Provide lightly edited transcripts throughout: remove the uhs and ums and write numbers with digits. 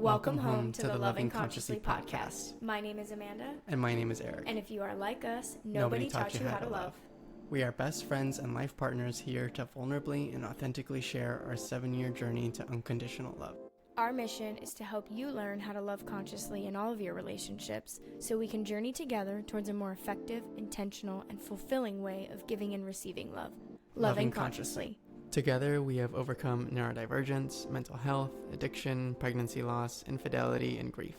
Welcome home to the Loving Consciously podcast. My name is Amanda. And my name is Eric. And if you are like us, nobody taught you how to love. We are best friends and life partners here to vulnerably and authentically share our 7-year journey to unconditional love. Our mission is to help you learn how to love consciously in all of your relationships so we can journey together towards a more effective, intentional, and fulfilling way of giving and receiving love. Loving consciously. Together, we have overcome neurodivergence, mental health, addiction, pregnancy loss, infidelity, and grief.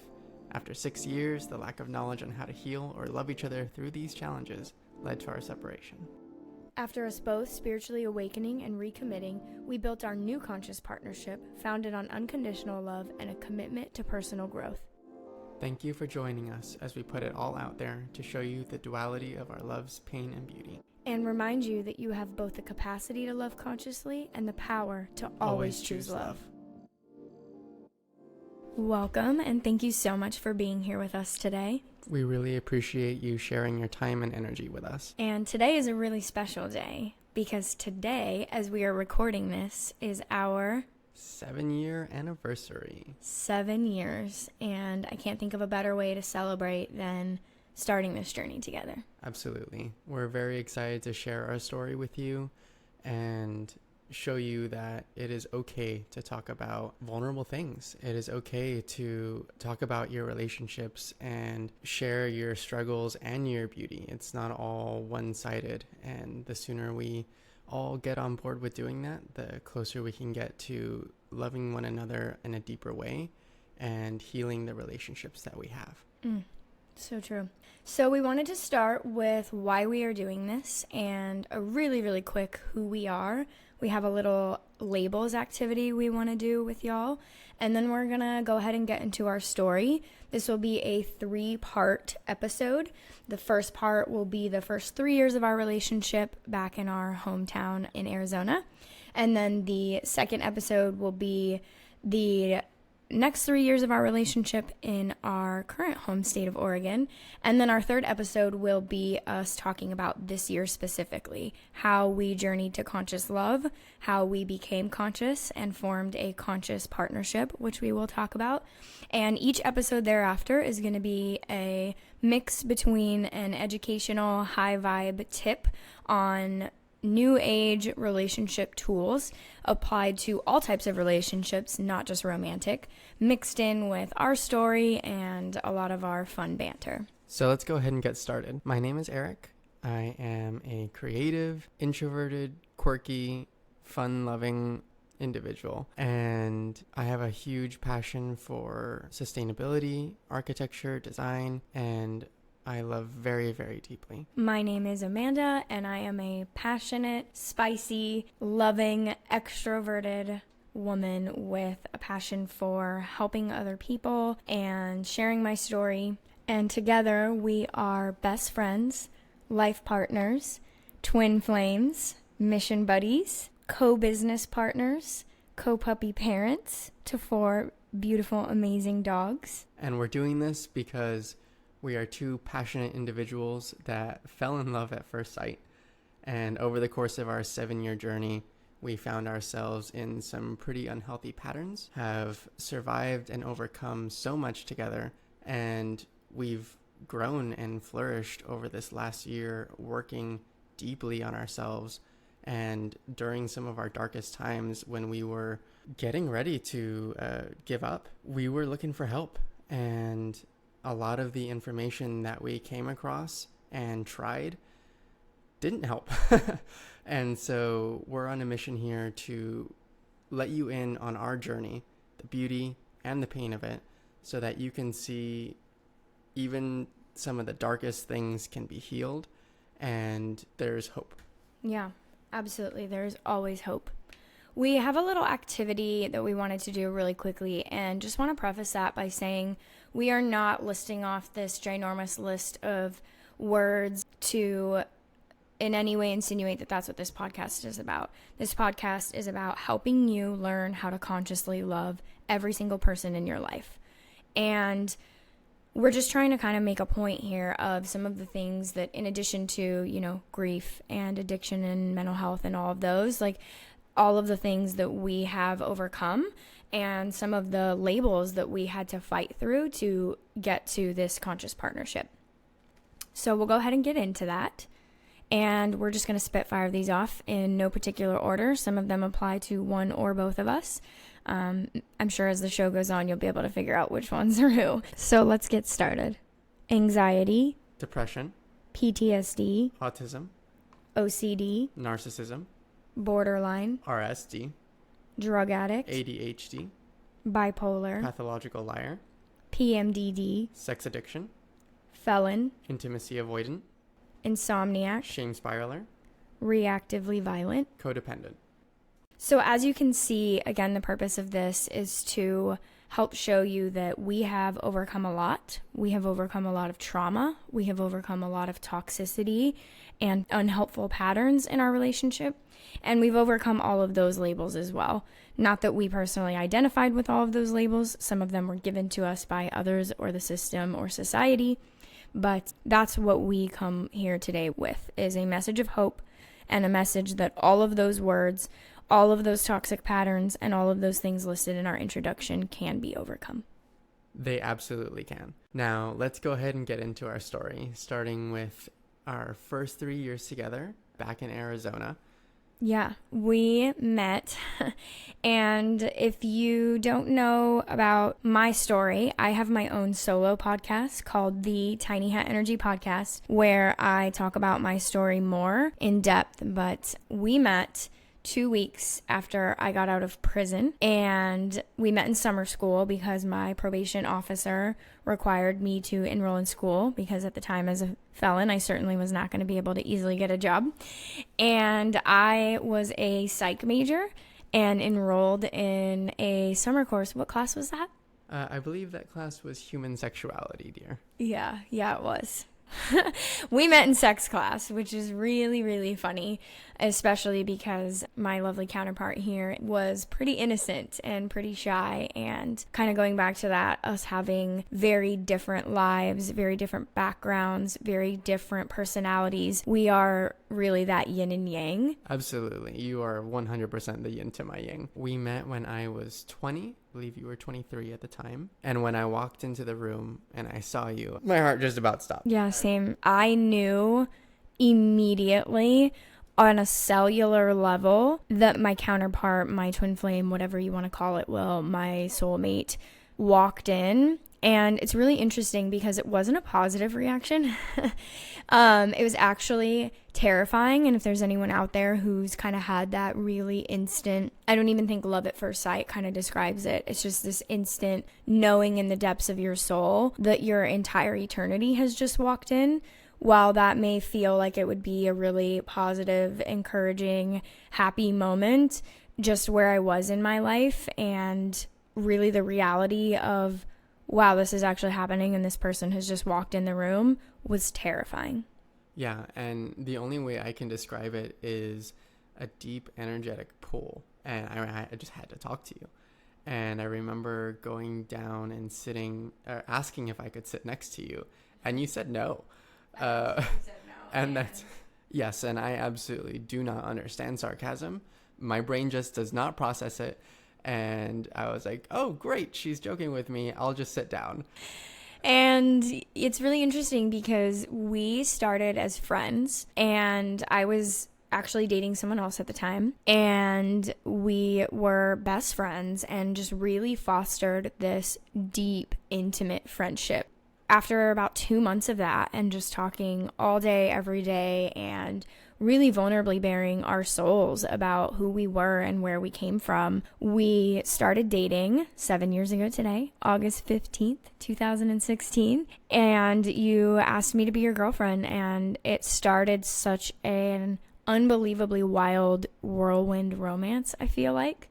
After 6 years, the lack of knowledge on how to heal or love each other through these challenges led to our separation. After us both spiritually awakening and recommitting, we built our new conscious partnership founded on unconditional love and a commitment to personal growth. Thank you for joining us as we put it all out there to show you the duality of our love's pain and beauty. And remind you that you have both the capacity to love consciously and the power to always choose love. Welcome, and thank you so much for being here with us today. We really appreciate you sharing your time and energy with us. And today is a really special day because today, as we are recording this, is our 7-year anniversary. 7 years, and I can't think of a better way to celebrate than starting this journey together. Absolutely. We're very excited to share our story with you and show you that it is okay to talk about vulnerable things. It is okay to talk about your relationships and share your struggles and your beauty. It's not all one-sided, and the sooner we all get on board with doing that, the closer we can get to loving one another in a deeper way and healing the relationships that we have. So true. So we wanted to start with why we are doing this and a really, really quick who we are. We have a little labels activity we want to do with y'all. And then we're going to go ahead and get into our story. This will be a 3-part episode. The first part will be the first 3 years of our relationship back in our hometown in Arizona. And then the second episode will be the next 3 years of our relationship in our current home state of Oregon. And then our third episode will be us talking about this year specifically, how we journeyed to conscious love, how we became conscious and formed a conscious partnership, which we will talk about. And each episode thereafter is going to be a mix between an educational high vibe tip on new age relationship tools applied to all types of relationships, not just romantic, mixed in with our story and a lot of our fun banter. So let's go ahead and get started. My name is Eric. I am a creative, introverted, quirky, fun-loving individual, and I have a huge passion for sustainability, architecture, design, and I love very, very deeply. My name is Amanda, and I am a passionate, spicy, loving, extroverted woman with a passion for helping other people and sharing my story. And together we are best friends, life partners, twin flames, mission buddies, co-business partners, co-puppy parents to 4 beautiful, amazing dogs. And we're doing this because we are 2 passionate individuals that fell in love at first sight. And over the course of our 7-year journey, we found ourselves in some pretty unhealthy patterns, have survived and overcome so much together. And we've grown and flourished over this last year, working deeply on ourselves. And during some of our darkest times when we were getting ready to give up, we were looking for help. And a lot of the information that we came across and tried didn't help. And so we're on a mission here to let you in on our journey, the beauty and the pain of it, so that you can see even some of the darkest things can be healed and there's hope. Yeah, absolutely. There's always hope. We have a little activity that we wanted to do really quickly, and just want to preface that by saying we are not listing off this ginormous list of words to in any way insinuate that that's what this podcast is about. This podcast is about helping you learn how to consciously love every single person in your life. And we're just trying to kind of make a point here of some of the things that, in addition to, grief and addiction and mental health and all of those, like, all of the things that we have overcome and some of the labels that we had to fight through to get to this conscious partnership. So we'll go ahead and get into that. And we're just going to spitfire these off in no particular order. Some of them apply to one or both of us. I'm sure as the show goes on, you'll be able to figure out which ones are who. So let's get started. Anxiety, Depression, PTSD, autism, OCD, narcissism, borderline, RSD, drug addict, ADHD, bipolar, pathological liar, PMDD, sex addiction, felon, intimacy avoidant, insomniac, shame spiraler, reactively violent. codependent. So as you can see, again, the purpose of this is to help show you that we have overcome a lot. We have overcome a lot of trauma. We have overcome a lot of toxicity and unhelpful patterns in our relationship. And we've overcome all of those labels as well. Not that we personally identified with all of those labels. Some of them were given to us by others or the system or society. But that's what we come here today with, is a message of hope and a message that all of those words, all of those toxic patterns, and all of those things listed in our introduction can be overcome. They absolutely can. Now, let's go ahead and get into our story, starting with our first 3 years together back in Arizona. Yeah, we met. And if you don't know about my story, I have my own solo podcast called the Tiny Hat Energy Podcast, where I talk about my story more in depth. But we met 2 weeks after I got out of prison, and we met in summer school because my probation officer required me to enroll in school, because at the time as a felon I certainly was not going to be able to easily get a job. And I was a psych major and enrolled in a summer course. What class was that? I believe that class was human sexuality, dear. Yeah, it was. We met in sex class, which is really, really funny, especially because my lovely counterpart here was pretty innocent and pretty shy. And kind of going back to that, us having very different lives, very different backgrounds, very different personalities. We are really that yin and yang. Absolutely. You are 100% the yin to my yang. We met when I was 20. I believe you were 23 at the time. And when I walked into the room and I saw you, my heart just about stopped. Yeah, same. I knew immediately on a cellular level that my counterpart, my twin flame, whatever you want to call it, my soulmate, walked in. And it's really interesting because it wasn't a positive reaction. It was actually terrifying. And if there's anyone out there who's kind of had that really instant, I don't even think love at first sight kind of describes it. It's just this instant knowing in the depths of your soul that your entire eternity has just walked in. While that may feel like it would be a really positive, encouraging, happy moment, just where I was in my life, and really the reality of, wow, this is actually happening and this person has just walked in the room, was terrifying. Yeah, and the only way I can describe it is a deep energetic pull. And I just had to talk to you. And I remember going down and sitting, asking if I could sit next to you. And you said no. And that's, yes, and I absolutely do not understand sarcasm. My brain just does not process it. And I was like, oh, great, she's joking with me. I'll just sit down. And it's really interesting because we started as friends, and I was actually dating someone else at the time, and we were best friends and just really fostered this deep, intimate friendship. After about 2 months of that and just talking all day, every day, and really vulnerably bearing our souls about who we were and where we came from, we started dating 7 years ago today, August 15th, 2016. And you asked me to be your girlfriend, and it started such an unbelievably wild whirlwind romance, I feel like.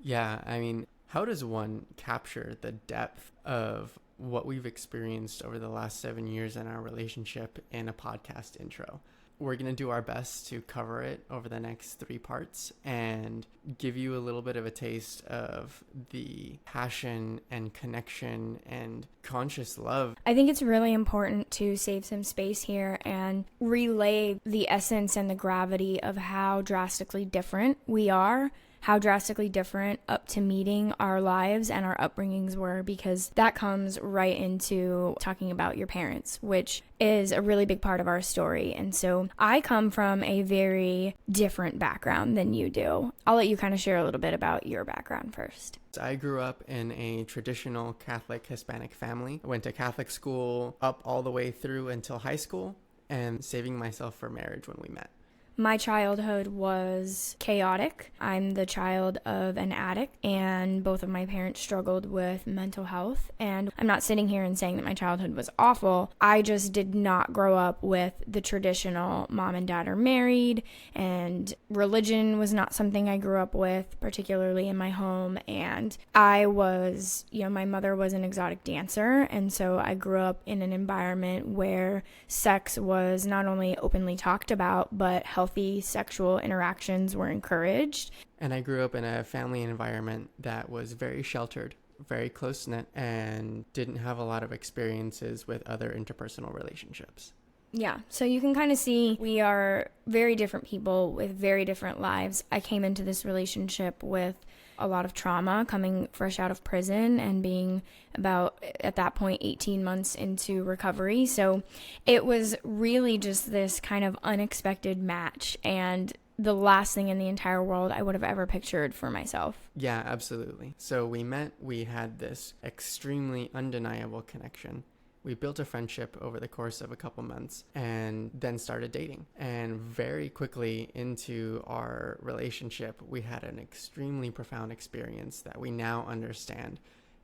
Yeah, I mean, how does one capture the depth of what we've experienced over the last 7 years in our relationship in a podcast intro? we're going to do our best to cover it over the next 3 parts and give you a little bit of a taste of the passion and connection and conscious love. I think it's really important to save some space here and relay the essence and the gravity of how drastically different we are, how drastically different up to meeting our lives and our upbringings were, because that comes right into talking about your parents, which is a really big part of our story. And so I come from a very different background than you do. I'll let you kind of share a little bit about your background first. I grew up in a traditional Catholic Hispanic family. I went to Catholic school up all the way through until high school and saving myself for marriage when we met. My childhood was chaotic. I'm the child of an addict, and both of my parents struggled with mental health. And I'm not sitting here and saying that my childhood was awful. I just did not grow up with the traditional mom and dad are married, and religion was not something I grew up with, particularly in my home. And I was, my mother was an exotic dancer, and so I grew up in an environment where sex was not only openly talked about, but healthy sexual interactions were encouraged. And I grew up in a family environment that was very sheltered, very close-knit, and didn't have a lot of experiences with other interpersonal relationships. Yeah, so you can kind of see we are very different people with very different lives. I came into this relationship with a lot of trauma, coming fresh out of prison and being about, at that point, 18 months into recovery. So it was really just this kind of unexpected match, and the last thing in the entire world I would have ever pictured for myself. Yeah, absolutely. So we met, we had this extremely undeniable connection. We built a friendship over the course of a couple months and then started dating. And very quickly into our relationship, we had an extremely profound experience that we now understand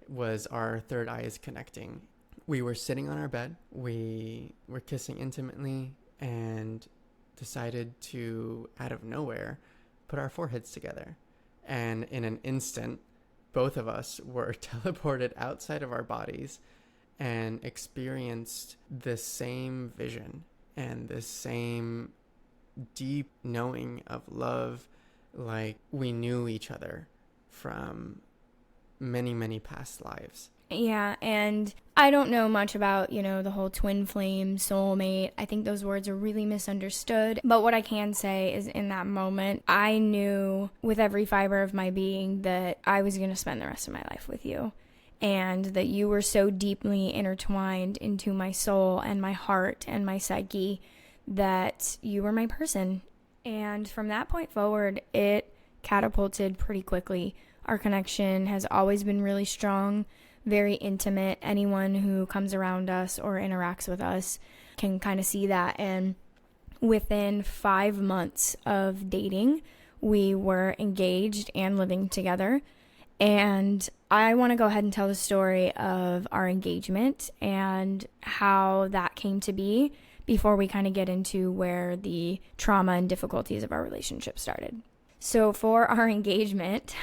was our third eyes connecting. We were sitting on our bed, we were kissing intimately, and decided to, out of nowhere, put our foreheads together. And in an instant, both of us were teleported outside of our bodies and experienced the same vision and the same deep knowing of love, like we knew each other from many, many past lives. Yeah, and I don't know much about, the whole twin flame, soulmate. I think those words are really misunderstood. But what I can say is in that moment, I knew with every fiber of my being that I was going to spend the rest of my life with you. And that you were so deeply intertwined into my soul and my heart and my psyche that you were my person. And from that point forward, it catapulted pretty quickly. Our connection has always been really strong, very intimate. Anyone who comes around us or interacts with us can kind of see that. And within 5 months of dating, we were engaged and living together. And I want to go ahead and tell the story of our engagement and how that came to be before we kind of get into where the trauma and difficulties of our relationship started. So for our engagement,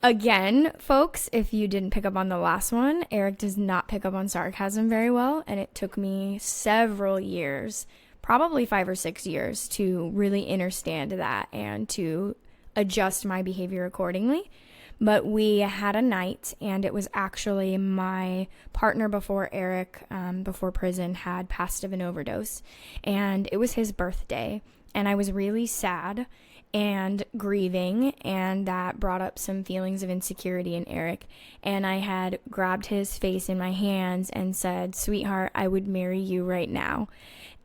again, folks, if you didn't pick up on the last one, Eric does not pick up on sarcasm very well, and it took me several years, probably 5 or 6 years, to really understand that and to adjust my behavior accordingly. But we had a night, and it was actually my partner before Eric, before prison, had passed of an overdose. And it was his birthday, and I was really sad and grieving, and that brought up some feelings of insecurity in Eric. And I had grabbed his face in my hands and said, "Sweetheart, I would marry you right now."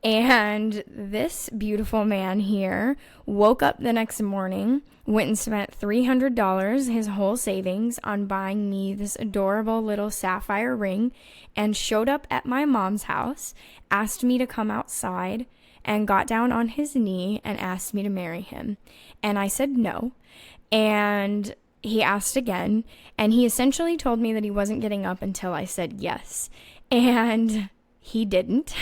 And this beautiful man here woke up the next morning, went and spent $300, his whole savings, on buying me this adorable little sapphire ring, and showed up at my mom's house, asked me to come outside, and got down on his knee and asked me to marry him. And I said no. And he asked again, and he essentially told me that he wasn't getting up until I said yes. And he didn't.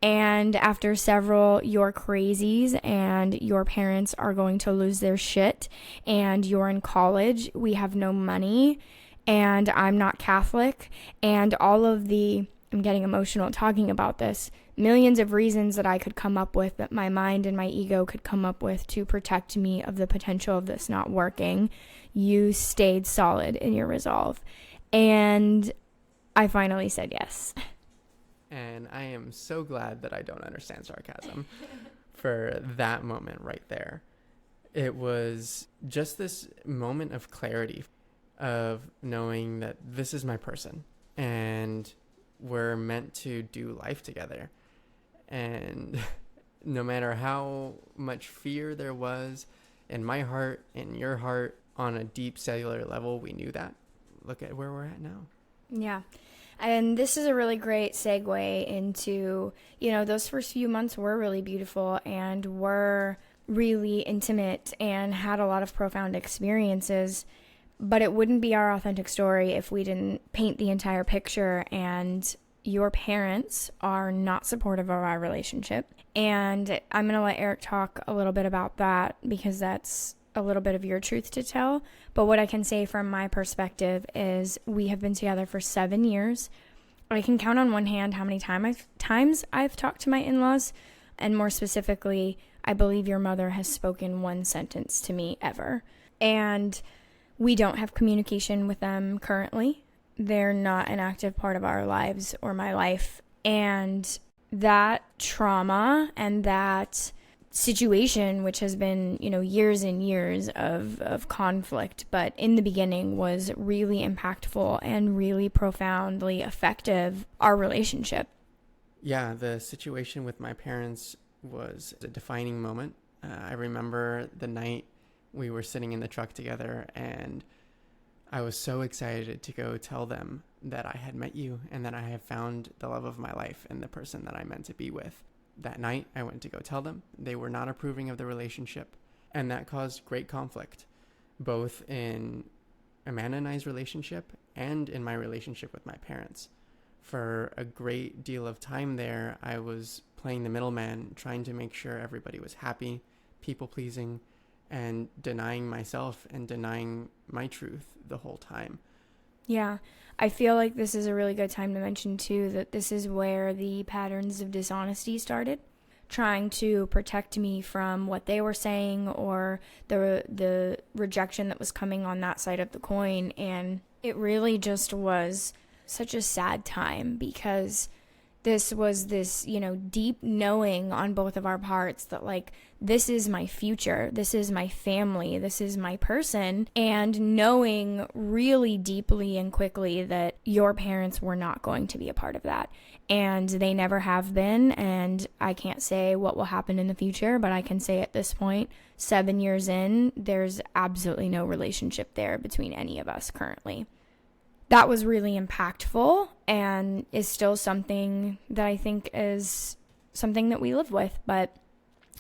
And after several "you're crazies and your parents are going to lose their shit and you're in college, we have no money, and I'm not Catholic," and all of the I'm getting emotional talking about this, millions of reasons that I could come up with, that my mind and my ego could come up with to protect me of the potential of this not working. You stayed solid in your resolve. And I finally said yes. And I am so glad that I don't understand sarcasm for that moment right there. It was just this moment of clarity, of knowing that this is my person and we're meant to do life together. And no matter how much fear there was in my heart, in your heart, on a deep cellular level, we knew that. Look at where we're at now. Yeah. And this is a really great segue into, those first few months were really beautiful and were really intimate and had a lot of profound experiences. But it wouldn't be our authentic story if we didn't paint the entire picture. And your parents are not supportive of our relationship. And I'm going to let Eric talk a little bit about that because that's a little bit of your truth to tell. But what I can say from my perspective is we have been together for 7 years. I can count on one hand how many times I've talked to my in-laws. And more specifically, I believe your mother has spoken one sentence to me ever. And we don't have communication with them currently. They're not an active part of our lives or my life. And that trauma and that situation, which has been, years and years of conflict, but in the beginning was really impactful and really profoundly affected our relationship. Yeah, the situation with my parents was a defining moment. I remember the night we were sitting in the truck together and I was so excited to go tell them that I had met you and that I had found the love of my life and the person that I meant to be with. That night, I went to go tell them. They were not approving of the relationship, and that caused great conflict, both in Amanda and I's relationship and in my relationship with my parents. For a great deal of time there, I was playing the middleman, trying to make sure everybody was happy, people-pleasing, and denying myself and denying my truth the whole time. Yeah, I feel like this is a really good time to mention, too, that this is where the patterns of dishonesty started, trying to protect me from what they were saying or the rejection that was coming on that side of the coin. And it really just was such a sad time because this was this, deep knowing on both of our parts that, this is my future, this is my family, this is my person, and knowing really deeply and quickly that your parents were not going to be a part of that. And they never have been, and I can't say what will happen in the future, but I can say at this point, 7 years in, there's absolutely no relationship there between any of us currently. That was really impactful and is still something that I think is something that we live with, but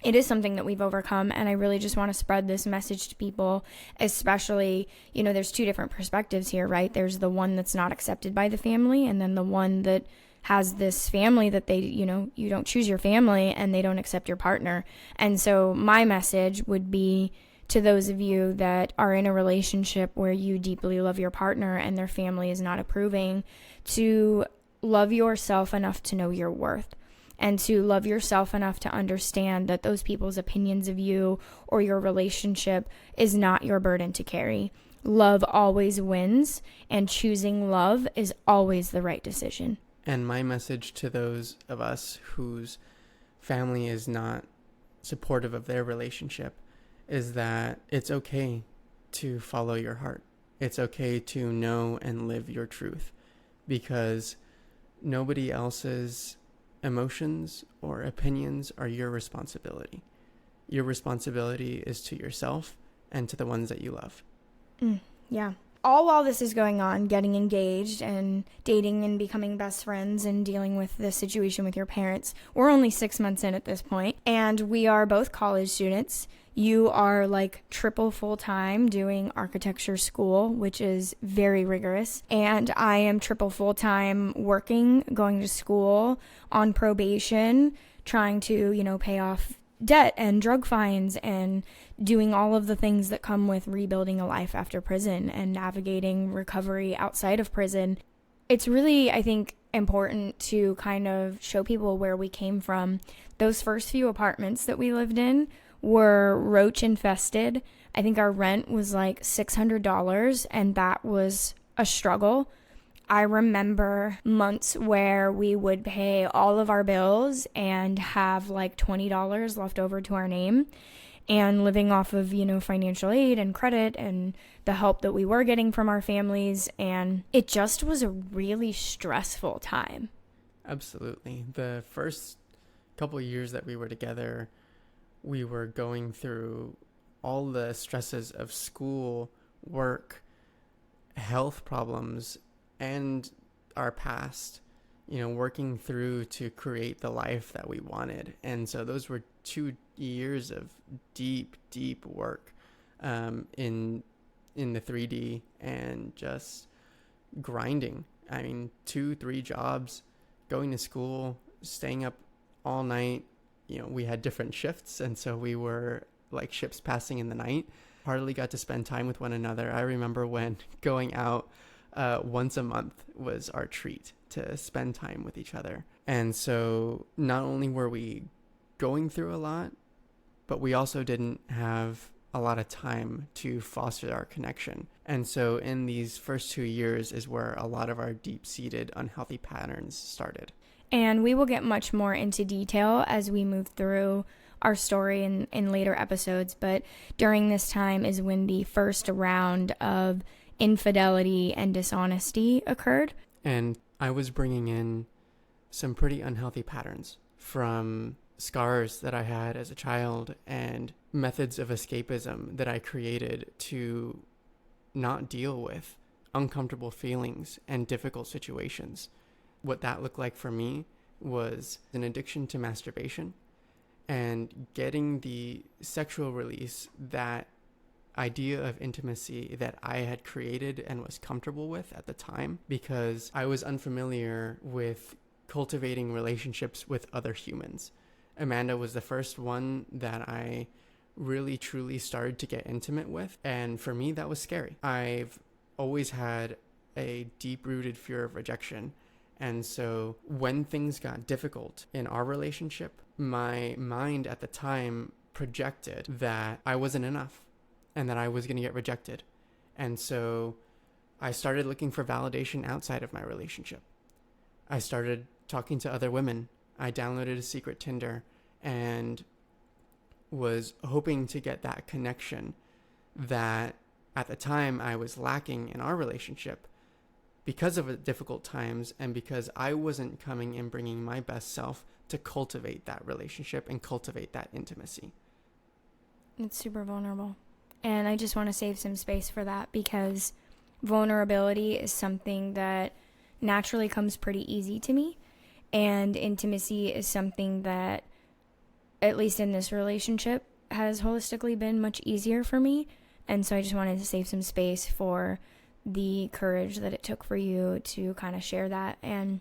it is something that we've overcome. And I really just want to spread this message to people, especially, there's two different perspectives here, right? There's the one that's not accepted by the family, and then the one that has this family that they, you don't choose your family and they don't accept your partner. And so my message would be to those of you that are in a relationship where you deeply love your partner and their family is not approving, to love yourself enough to know your worth and to love yourself enough to understand that those people's opinions of you or your relationship is not your burden to carry. Love always wins, and choosing love is always the right decision. And my message to those of us whose family is not supportive of their relationship is that it's okay to follow your heart. It's okay to know and live your truth, because nobody else's emotions or opinions are your responsibility. Your responsibility is to yourself and to the ones that you love. Yeah. All while this is going on, getting engaged and dating and becoming best friends and dealing with the situation with your parents, we're only 6 months in at this point, and we are both college students. You are triple full-time doing architecture school, which is very rigorous. And I am triple full-time working, going to school, on probation, trying to, pay off debt and drug fines and doing all of the things that come with rebuilding a life after prison and navigating recovery outside of prison. It's really, I think, important to kind of show people where we came from. Those first few apartments that we lived in were roach infested. I think our rent was like $600, and that was a struggle. I remember months where we would pay all of our bills and have like $20 left over to our name, and living off of, financial aid and credit and the help that we were getting from our families. And it just was a really stressful time. Absolutely. The first couple of years that we were together, we were going through all the stresses of school, work, health problems, and our past, working through to create the life that we wanted. And so those were 2 years of deep, deep work in the 3D and just grinding. I mean, 2-3 jobs, going to school, staying up all night. We had different shifts, and so we were like ships passing in the night. Hardly got to spend time with one another. I remember when going out once a month was our treat to spend time with each other. And so not only were we going through a lot, but we also didn't have a lot of time to foster our connection. And so in these first 2 years is where a lot of our deep-seated unhealthy patterns started. And we will get much more into detail as we move through our story in later episodes. But during this time is when the first round of infidelity and dishonesty occurred. And I was bringing in some pretty unhealthy patterns from scars that I had as a child and methods of escapism that I created to not deal with uncomfortable feelings and difficult situations. What that looked like for me was an addiction to masturbation and getting the sexual release, that idea of intimacy that I had created and was comfortable with at the time, because I was unfamiliar with cultivating relationships with other humans. Amanda was the first one that I really truly started to get intimate with, and for me that was scary. I've always had a deep-rooted fear of rejection, and so when things got difficult in our relationship, my mind at the time projected that I wasn't enough and that I was going to get rejected. And so I started looking for validation outside of my relationship. I started talking to other women. I downloaded a secret Tinder and was hoping to get that connection that at the time I was lacking in our relationship because of the difficult times and because I wasn't coming and bringing my best self to cultivate that relationship and cultivate that intimacy. It's super vulnerable. And I just want to save some space for that, because vulnerability is something that naturally comes pretty easy to me. And intimacy is something that, at least in this relationship, has holistically been much easier for me. And so I just wanted to save some space for the courage that it took for you to kind of share that and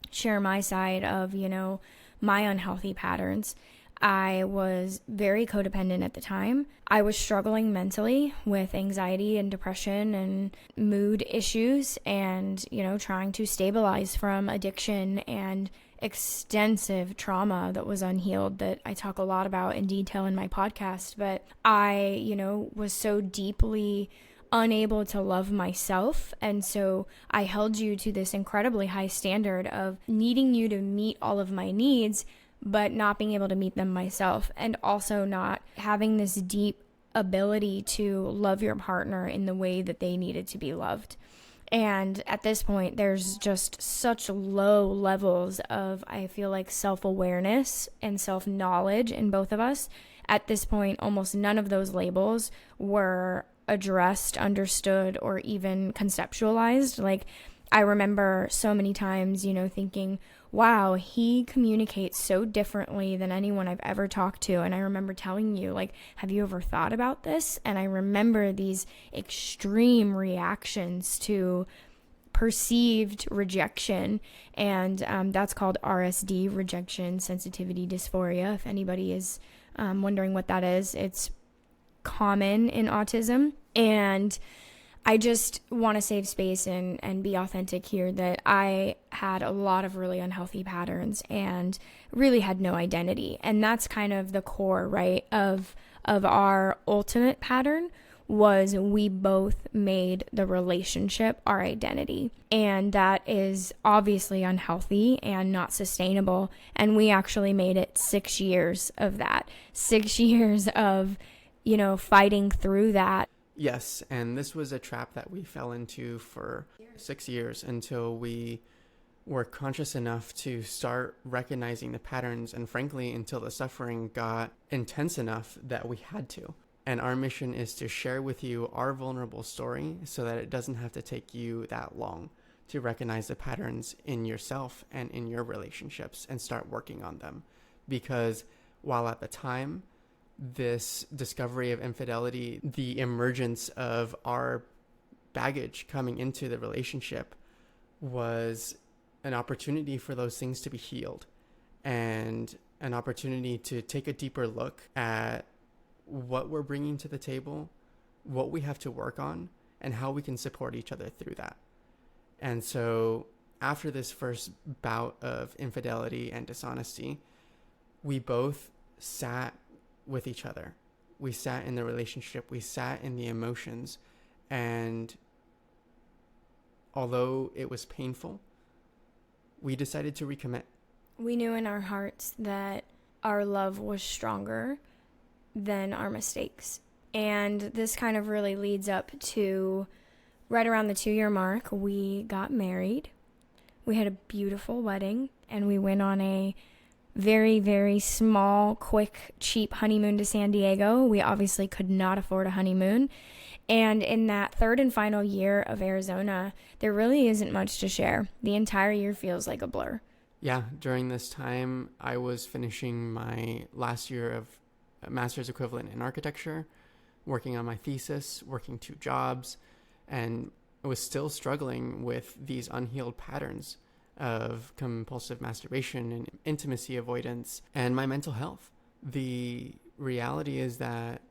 share my side of, my unhealthy patterns. I was very codependent at the time. I was struggling mentally with anxiety and depression and mood issues and, trying to stabilize from addiction and extensive trauma that was unhealed that I talk a lot about in detail in my podcast. But I, was so deeply unable to love myself. And so I held you to this incredibly high standard of needing you to meet all of my needs, but not being able to meet them myself, and also not having this deep ability to love your partner in the way that they needed to be loved. And at this point, there's just such low levels of, I feel like, self-awareness and self-knowledge in both of us. At this point, almost none of those labels were addressed, understood, or even conceptualized. Like, I remember so many times, thinking, wow, he communicates so differently than anyone I've ever talked to. And I remember telling you, like, have you ever thought about this? And I remember these extreme reactions to perceived rejection. And that's called RSD, rejection sensitivity dysphoria. If anybody is wondering what that is, it's common in autism. And I just want to save space and be authentic here that I had a lot of really unhealthy patterns and really had no identity. And that's kind of the core, right, of our ultimate pattern was we both made the relationship our identity. And that is obviously unhealthy and not sustainable. And we actually made it 6 years of that. 6 years of, fighting through that. Yes, and this was a trap that we fell into for 6 years until we were conscious enough to start recognizing the patterns, and frankly, until the suffering got intense enough that we had to. And our mission is to share with you our vulnerable story so that it doesn't have to take you that long to recognize the patterns in yourself and in your relationships and start working on them. Because while at the time, this discovery of infidelity, the emergence of our baggage coming into the relationship was an opportunity for those things to be healed and an opportunity to take a deeper look at what we're bringing to the table, what we have to work on, and how we can support each other through that. And so after this first bout of infidelity and dishonesty, we both sat with each other. We sat in the relationship, we sat in the emotions, and although it was painful, we decided to recommit. We knew in our hearts that our love was stronger than our mistakes. And this kind of really leads up to right around the 2-year mark, we got married. We had a beautiful wedding, and we went on a very, very small, quick, cheap honeymoon to San Diego. We obviously could not afford a honeymoon. And in that third and final year of Arizona, there really isn't much to share. The entire year feels like a blur. Yeah, during this time, I was finishing my last year of a master's equivalent in architecture, working on my thesis, working 2 jobs, and I was still struggling with these unhealed patterns of compulsive masturbation and intimacy avoidance and my mental health. The reality is that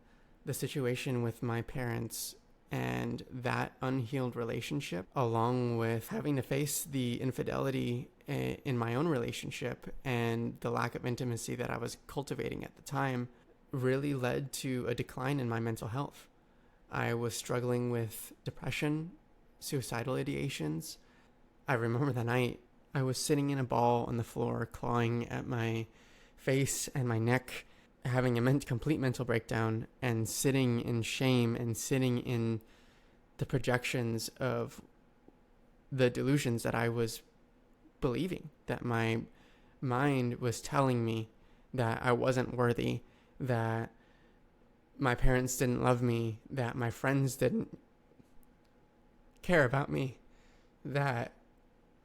the situation with my parents and that unhealed relationship, along with having to face the infidelity in my own relationship and the lack of intimacy that I was cultivating at the time, really led to a decline in my mental health. I was struggling with depression, suicidal ideations. I remember the night I was sitting in a ball on the floor, clawing at my face and my neck, having a complete mental breakdown, and sitting in shame and sitting in the projections of the delusions that I was believing, that my mind was telling me that I wasn't worthy, that my parents didn't love me, that my friends didn't care about me, that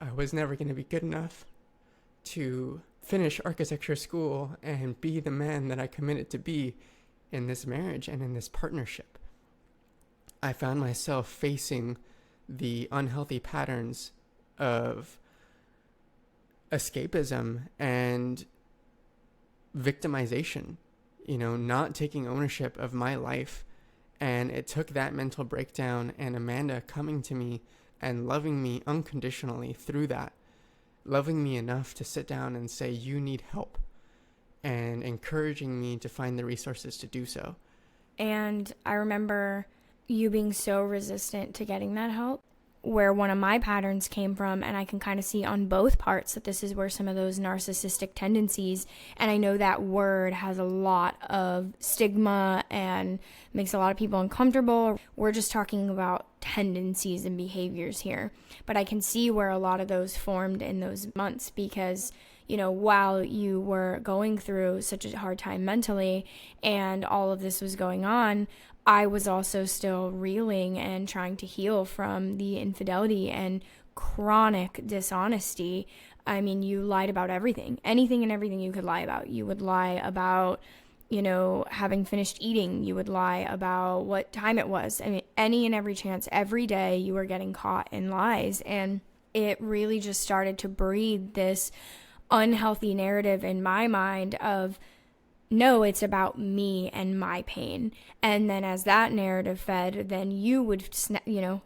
I was never going to be good enough to finish architecture school and be the man that I committed to be in this marriage and in this partnership. I found myself facing the unhealthy patterns of escapism and victimization, not taking ownership of my life. And it took that mental breakdown and Amanda coming to me and loving me unconditionally through that, loving me enough to sit down and say, you need help, and encouraging me to find the resources to do so. And I remember you being so resistant to getting that help, where one of my patterns came from, and I can kind of see on both parts that this is where some of those narcissistic tendencies, and I know that word has a lot of stigma and makes a lot of people uncomfortable. We're just talking about tendencies and behaviors here, but I can see where a lot of those formed in those months because, while you were going through such a hard time mentally and all of this was going on, I was also still reeling and trying to heal from the infidelity and chronic dishonesty. I mean, you lied about everything, anything and everything you could lie about. You would lie about, having finished eating. You would lie about what time it was. I mean, any and every chance, every day you were getting caught in lies. And it really just started to breed this unhealthy narrative in my mind of no, it's about me and my pain. And then as that narrative fed, then you would,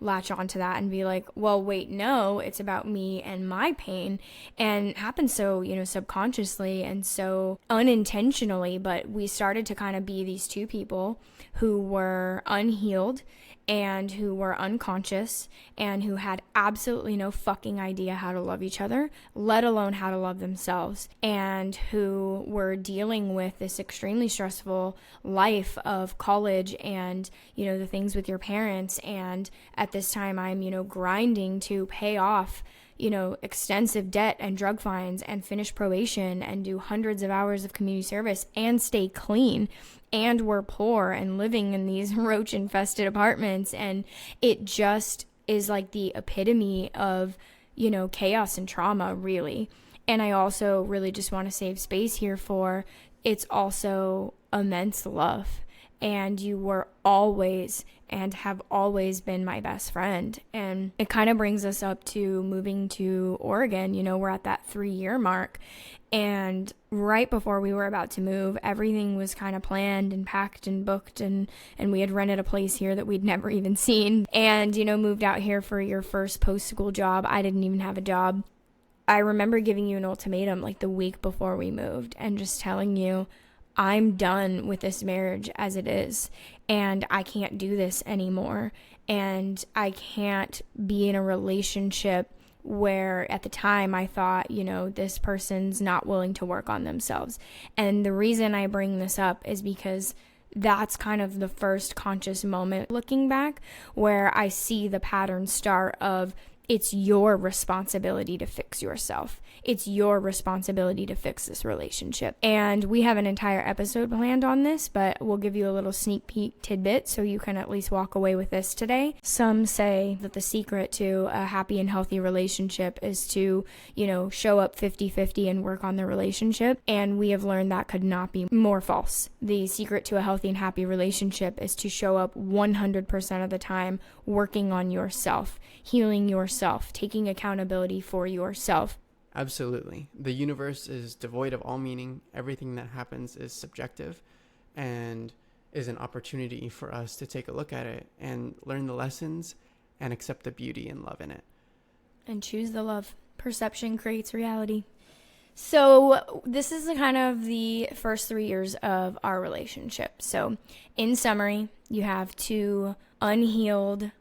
latch onto that and be like, well, wait, no, it's about me and my pain. And it happened so, subconsciously and so unintentionally, but we started to kind of be these two people who were unhealed and who were unconscious and who had absolutely no fucking idea how to love each other, let alone how to love themselves, and who were dealing with this extremely stressful life of college and, the things with your parents. And at this time, I'm, grinding to pay off extensive debt and drug fines and finish probation and do hundreds of hours of community service and stay clean. And we're poor and living in these roach infested apartments. And it just is like the epitome of, chaos and trauma, really. And I also really just want to save space here for it's also immense love. And you were always and have always been my best friend. And it kind of brings us up to moving to Oregon. We're at that 3-year mark. And right before we were about to move, everything was kind of planned and packed and booked. And we had rented a place here that we'd never even seen. And, moved out here for your first post-school job. I didn't even have a job. I remember giving you an ultimatum like the week before we moved and just telling you, I'm done with this marriage as it is, and I can't do this anymore, and I can't be in a relationship where at the time I thought, this person's not willing to work on themselves. And the reason I bring this up is because that's kind of the first conscious moment looking back where I see the pattern start of it's your responsibility to fix yourself. It's your responsibility to fix this relationship. And we have an entire episode planned on this, but we'll give you a little sneak peek tidbit so you can at least walk away with this today. Some say that the secret to a happy and healthy relationship is to, show up 50-50 and work on the relationship. And we have learned that could not be more false. The secret to a healthy and happy relationship is to show up 100% of the time working on yourself, healing yourself, taking accountability for yourself. Absolutely. The universe is devoid of all meaning. Everything that happens is subjective and is an opportunity for us to take a look at it and learn the lessons and accept the beauty and love in it. And choose the love. Perception creates reality. So this is kind of the first 3 years of our relationship. So in summary, you have 2 unhealed,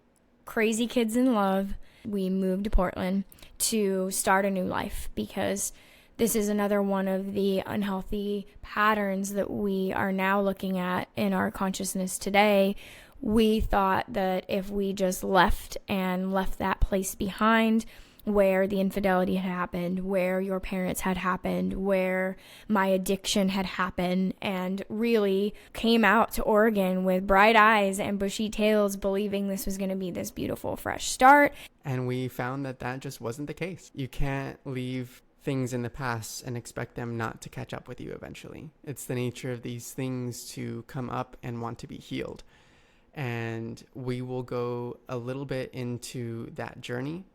crazy kids in love. We moved to Portland to start a new life because this is another one of the unhealthy patterns that we are now looking at in our consciousness today. We thought that if we just left that place behind, where the infidelity had happened, where your parents had happened, where my addiction had happened, and really came out to Oregon with bright eyes and bushy tails, believing this was going to be this beautiful, fresh start. And we found that just wasn't the case. You can't leave things in the past and expect them not to catch up with you eventually. It's the nature of these things to come up and want to be healed. And we will go a little bit into that journey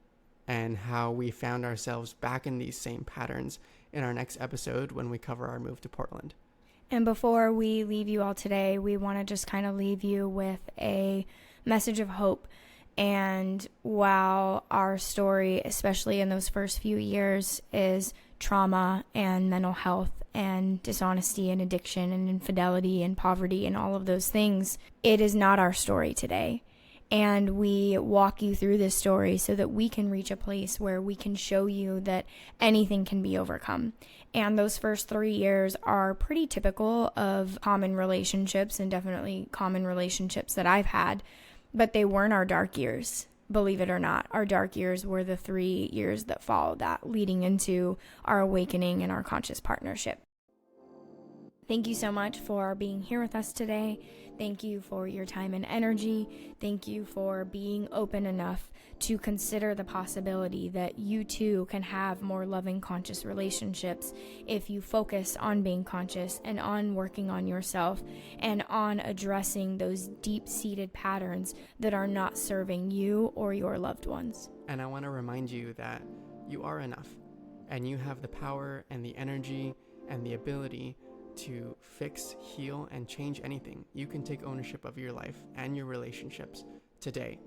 and how we found ourselves back in these same patterns in our next episode when we cover our move to Portland. And before we leave you all today, we want to just kind of leave you with a message of hope. And while our story, especially in those first few years, is trauma and mental health and dishonesty and addiction and infidelity and poverty and all of those things, it is not our story today. And we walk you through this story so that we can reach a place where we can show you that anything can be overcome. And those first 3 years are pretty typical of common relationships and definitely common relationships that I've had, but they weren't our dark years. Believe it or not, our dark years were the 3 years that followed that, leading into our awakening and our conscious partnership. Thank you so much for being here with us today. Thank you for your time and energy. Thank you for being open enough to consider the possibility that you too can have more loving, conscious relationships if you focus on being conscious and on working on yourself and on addressing those deep-seated patterns that are not serving you or your loved ones. And I want to remind you that you are enough, and you have the power and the energy and the ability to fix, heal, and change anything, you can take ownership of your life and your relationships today.